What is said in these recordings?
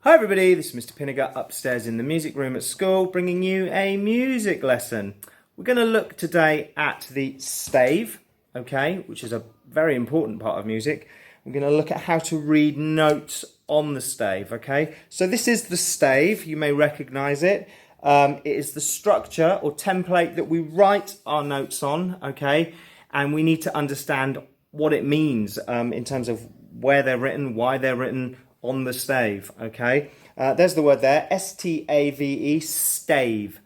Hi everybody, this is Mr. Pinniger upstairs in the music room at school, bringing you a music lesson. We're going to look today at the stave, okay, which is a very important part of music. We're going to look at how to read notes on the stave, okay. So this is the stave, you may recognize it. It is the structure or template that we write our notes on, okay, and we need to understand what it means in terms of where they're written, why they're written on the stave, okay? There's the word there, S-T-A-V-E, stave,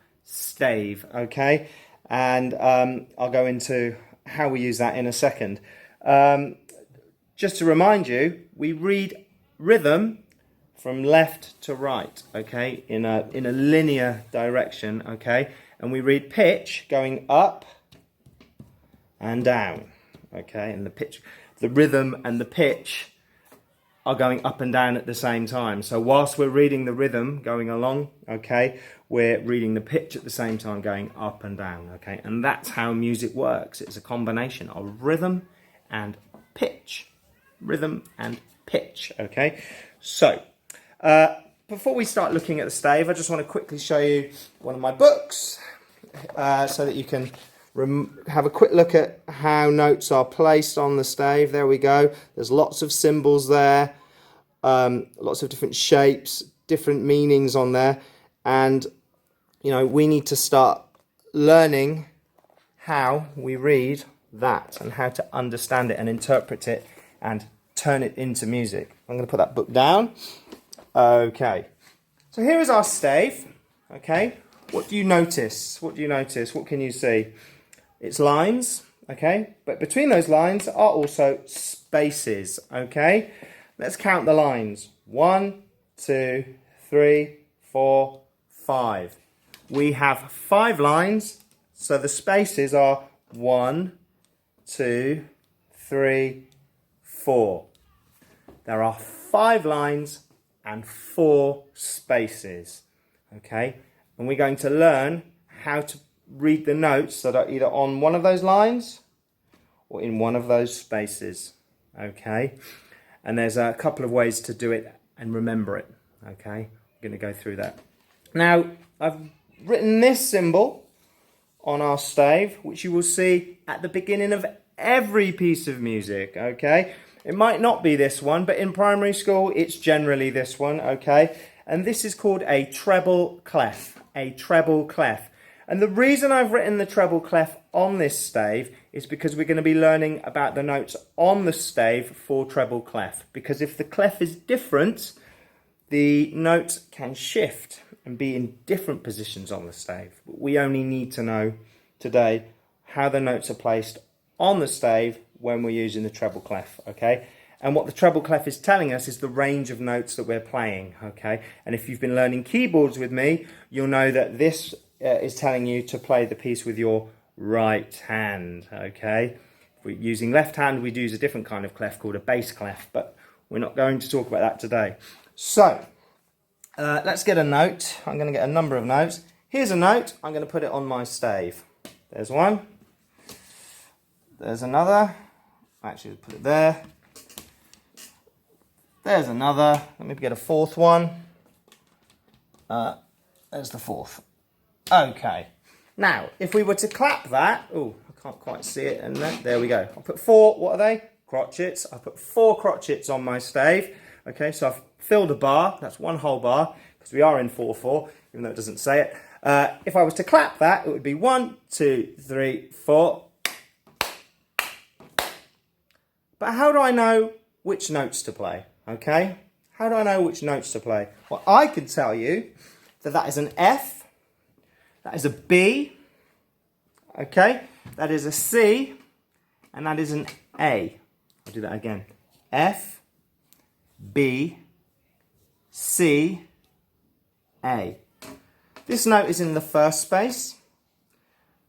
okay? And I'll go into how we use that in a second. Just to remind you, we read rhythm from left to right, okay? In a linear direction, okay? And we read pitch going up and down, okay? And the rhythm and the pitch are going up and down at the same time. So whilst we're reading the rhythm going along, okay, we're reading the pitch at the same time going up and down, okay? And that's how music works. It's a combination of rhythm and pitch. Rhythm and pitch, okay? So, before we start looking at the stave, I just want to quickly show you one of my books so that you can have a quick look at how notes are placed on the stave. There we go. There's lots of symbols there, lots of different shapes, different meanings on there, and you know, we need to start learning how we read that and how to understand it and interpret it and turn it into music. I'm going to put that book down. Okay, so here is our stave. Okay, what do you notice? What do you notice? What can you see? It's lines, okay? But between those lines are also spaces, okay? Let's count the lines. 1, 2, 3, 4, 5. We have 5 lines, so the spaces are 1, 2, 3, 4. There are 5 lines and 4 spaces, okay? And we're going to learn how to read the notes that are either on one of those lines or in one of those spaces, okay? And there's a couple of ways to do it and remember it, okay? I'm going to go through that. Now, I've written this symbol on our stave, which you will see at the beginning of every piece of music, okay? It might not be this one, but in primary school, it's generally this one, okay? And this is called a treble clef, And the reason I've written the treble clef on this stave is because we're going to be learning about the notes on the stave for treble clef. Because if the clef is different, the notes can shift and be in different positions on the stave. We only need to know today how the notes are placed on the stave when we're using the treble clef, okay? And what the treble clef is telling us is the range of notes that we're playing, okay? And if you've been learning keyboards with me, you'll know that this is telling you to play the piece with your right hand, okay? If we're using left hand, we'd use a different kind of clef called a bass clef, but we're not going to talk about that today. So, let's get a note. I'm going to get a number of notes. Here's a note. I'm going to put it on my stave. There's one. There's another. Actually, put it there. There's another. Let me get a fourth one. There's the fourth. Okay. Now, if we were to clap that, oh, I can't quite see it, and there we go. I'll put 4, what are they? Crotchets. I put 4 crotchets on my stave. Okay, so I've filled a bar. That's one whole bar, because we are in 4/4, even though it doesn't say it. If I was to clap that, it would be 1, 2, 3, 4. But how do I know which notes to play? Okay, how do I know which notes to play? Well, I can tell you that that is an F, that is a B, okay, that is a C, and that is an A. I'll do that again. F, B, C, A. This note is in the first space.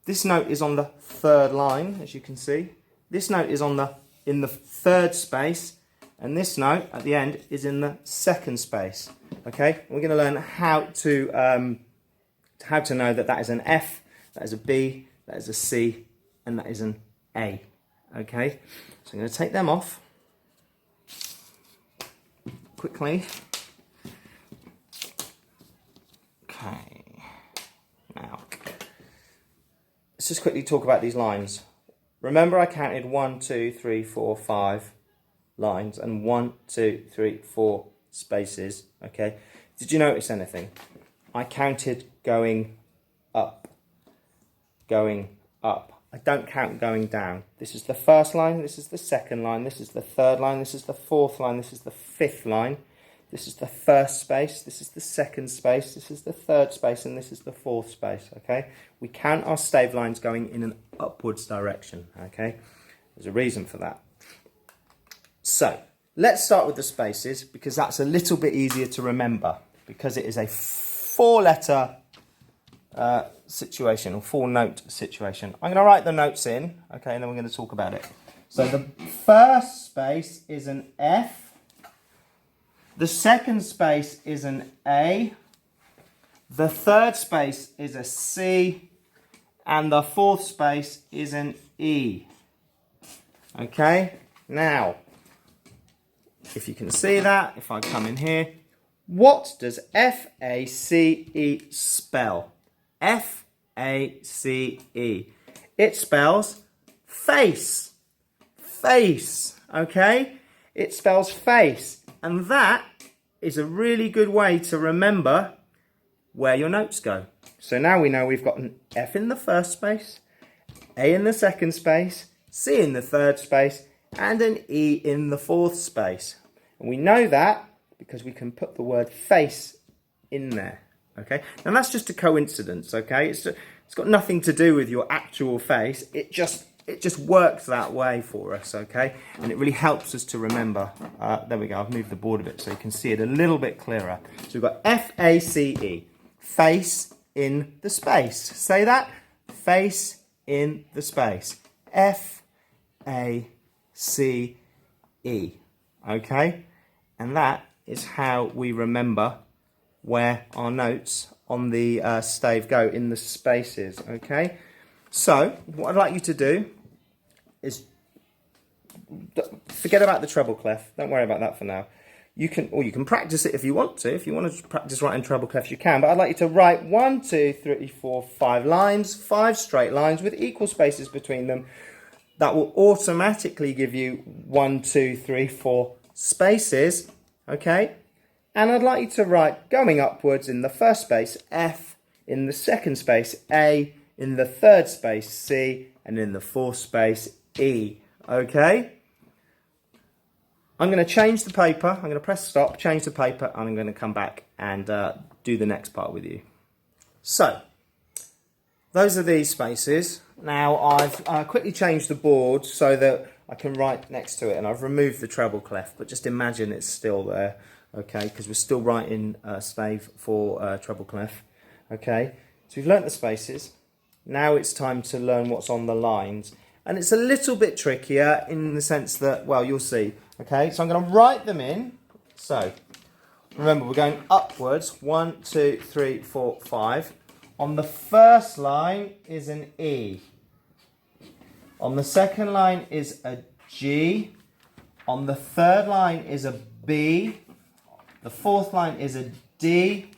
This note is on the third line, as you can see. This note is in the third space. And this note at the end is in the second space. Okay, we're going to learn how to know that that is an F, that is a B, that is a C, and that is an A. Okay, so I'm going to take them off quickly. Okay, now let's just quickly talk about these lines. Remember, I counted 1, 2, 3, 4, 5 lines and 1, 2, 3, 4 spaces. Okay, did you notice anything? I counted going up, going up. I don't count going down. This is the first line, this is the second line, this is the third line, this is the fourth line, this is the fifth line, this is the first space, this is the second space, this is the third space, and this is the fourth space, okay? We count our stave lines going in an upwards direction, okay? There's a reason for that. So, let's start with the spaces, because that's a little bit easier to remember, because it is a four-letter situation, or four-note situation. I'm going to write the notes in, okay, and then we're going to talk about it. So the first space is an F, the second space is an A, the third space is a C, and the fourth space is an E. Okay, now, if you can see that, if I come in here, what does F-A-C-E spell? F-A-C-E. It spells face. Face, okay? It spells face. And that is a really good way to remember where your notes go. So now we know we've got an F in the first space, A in the second space, C in the third space, and an E in the fourth space. And we know that because we can put the word face in there, okay? Now that's just a coincidence, okay? It's got nothing to do with your actual face. It just works that way for us, okay? And it really helps us to remember. There we go, I've moved the board a bit so you can see it a little bit clearer. So we've got F-A-C-E, face in the space. Say that, face in the space. F-A-C-E, okay? And that is how we remember where our notes on the stave go, in the spaces, okay? So, what I'd like you to do is forget about the treble clef. Don't worry about that for now. You can practice it if you want to. If you want to practice writing treble clef, you can. But I'd like you to write 1, 2, 3, 4, 5 lines, 5 straight lines with equal spaces between them. That will automatically give you 1, 2, 3, 4 spaces, okay? And I'd like you to write going upwards in the first space, F, in the second space, A, in the third space, C, and in the fourth space, E, okay? I'm going to change the paper, I'm going to press stop, change the paper, and I'm going to come back and do the next part with you. So, those are these spaces. Now I've quickly changed the board so that I can write next to it, and I've removed the treble clef, but just imagine it's still there, okay, because we're still writing stave for treble clef, okay. So we've learnt the spaces. Now it's time to learn what's on the lines, and it's a little bit trickier in the sense that, well, you'll see, okay. So I'm going to write them in. So remember, we're going upwards, 1, 2, 3, 4, 5. On the first line is an E. On the second line is a G. On the third line is a B. The fourth line is a D.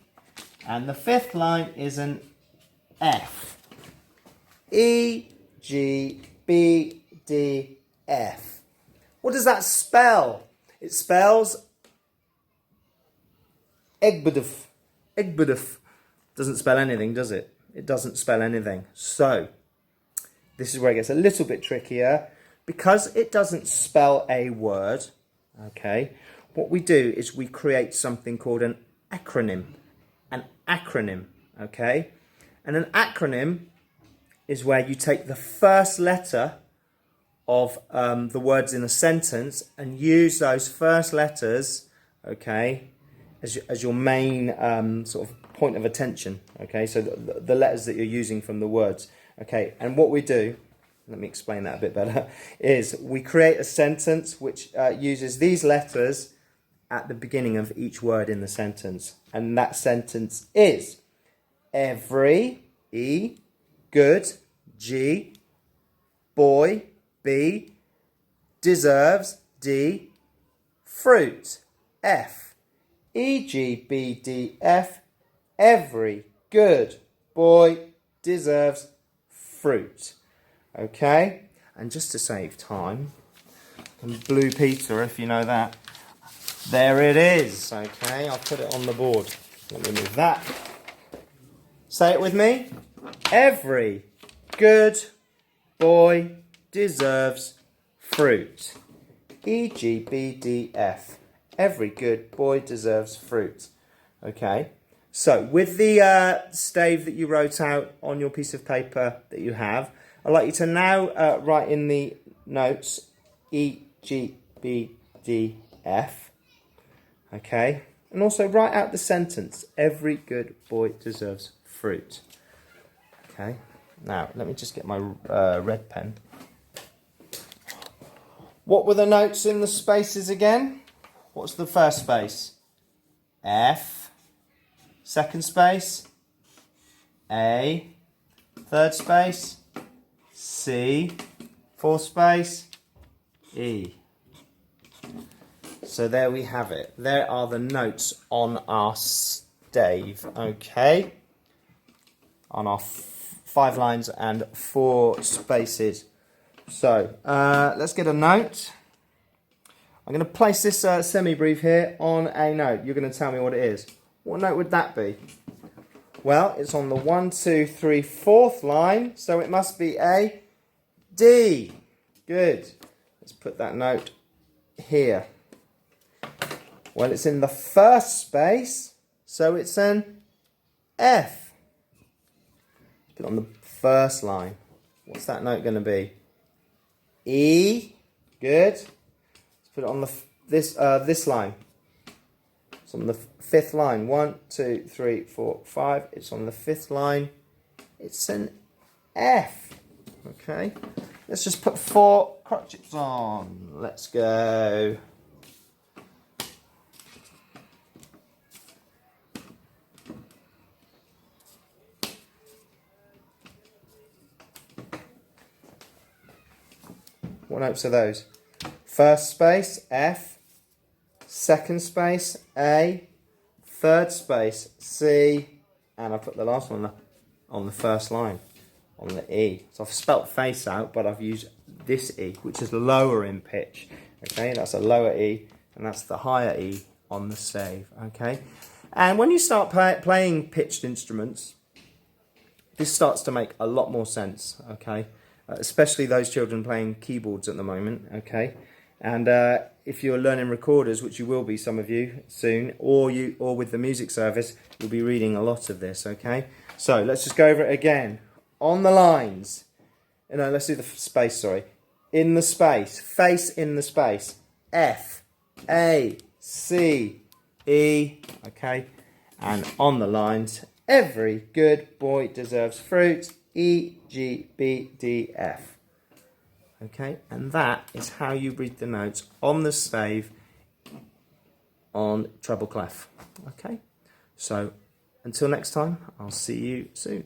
And the fifth line is an F. E, G, B, D, F. What does that spell? It spells Egbeduf. Egbeduf. Doesn't spell anything, does it? It doesn't spell anything. So, this is where it gets a little bit trickier. Because it doesn't spell a word, okay, what we do is we create something called an acronym. An acronym, okay? And an acronym is where you take the first letter of the words in a sentence and use those first letters, okay, as your main sort of point of attention, okay? So the letters that you're using from the words, okay? And what we do, let me explain that a bit better, is we create a sentence which uses these letters at the beginning of each word in the sentence. And that sentence is every, E, good, G, boy, B, deserves, D, fruit, F, E, G, B, D, F, every good boy deserves fruit. Okay? And just to save time, and Blue Peter, if you know that, there it is. Okay, I'll put it on the board. Let me move that. Say it with me. Every good boy deserves fruit. E-G-B-D-F. Every good boy deserves fruit. Okay, so with the stave that you wrote out on your piece of paper that you have, I'd like you to now write in the notes E-G-B-D-F. Okay, and also write out the sentence, every good boy deserves fruit. Okay, now let me just get my red pen. What were the notes in the spaces again? What's the first space? F. Second space? A. Third space? C. Fourth space? E. So there we have it. There are the notes on our stave, okay? On our 5 lines and 4 spaces. So let's get a note. I'm going to place this semi-brief here on a note. You're going to tell me what it is. What note would that be? Well, it's on the 1, 2, 3, 4th line, so it must be a D. Good. Let's put that note here. Well, it's in the first space, so it's an F. Put it on the first line. What's that note going to be? E. Good. Let's put it on the this line. It's on the 5th line. 1, 2, 3, 4, 5. It's on the 5th line. It's an F. Okay. Let's just put 4 crotch chips on. Let's go. What notes are those? First space, F. Second space, A. Third space, C. And I put the last one on the first line, on the E. So I've spelt face out, but I've used this E, which is lower in pitch. Okay, that's a lower E, and that's the higher E on the stave. Okay, and when you start playing pitched instruments, this starts to make a lot more sense. Okay. Especially those children playing keyboards at the moment, okay? And if you're learning recorders, which you will be, some of you, soon, or with the music service, you'll be reading a lot of this, okay? So let's just go over it again. On the lines, no, let's do the space, sorry. In the space, face in the space, F, A, C, E, okay? And on the lines, every good boy deserves fruit, E-G-B-D-F. Okay, and that is how you read the notes on the stave on treble clef. Okay, so until next time, I'll see you soon.